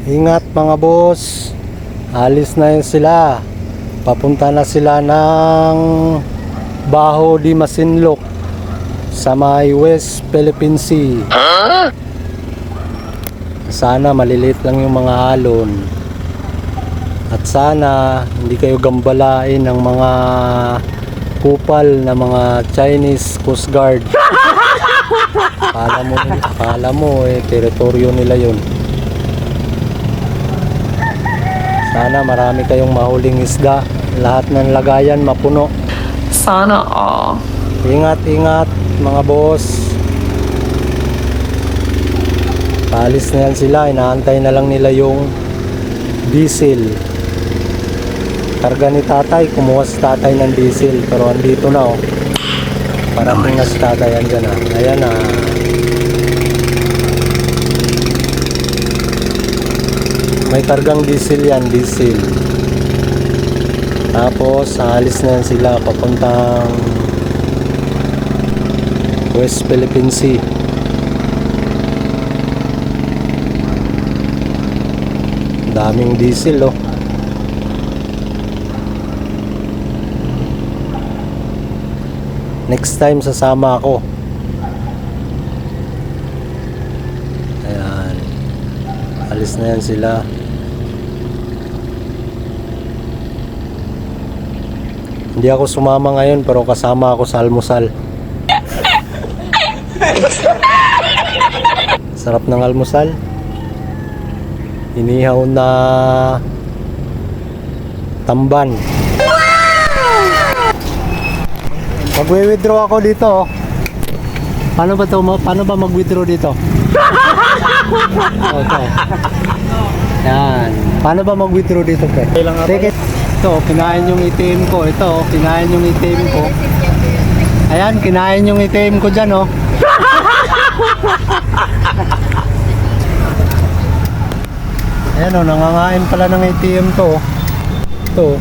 Ingat mga boss, alis na yun sila. Papunta na sila ng Baho di Masinloc sa may West Philippine Sea. Sana maliliit lang yung mga alon. At sana hindi kayo gambalain ng mga kupal na mga Chinese Coast Guard. Akala mo teritoryo nila yun. Sana marami kayong mahuling isda. Lahat ng lagayan mapuno. Sana all. Ingat mga boss. Paalis na yan sila. Inaantay na lang nila yung diesel. Karga ni tatay. Kumuha si tatay ng diesel. Pero andito na oh. Parating na si tatay. Andyan na. Ayan na. May kargang diesel yan. Diesel. Tapos aalis na yan sila papuntang West Philippine Sea. Daming diesel oh. Next time sasama ako. Ayan. Alis na yan sila. Hindi ako sumama ngayon pero kasama ako sa almusal. Sarap ng almusal. Inihaw na tamban. Mag-withdraw ako dito. Paano ba mag-withdraw dito? Okay. Yan. Paano ba mag-withdraw dito, pre? Take it. Ito, kinain yung ATM ko. Ito, kinain yung ATM ko. Ayan, kinain yung ATM ko dyan, oh. Ayan, oh, nangangain pala ng ATM to. Ito,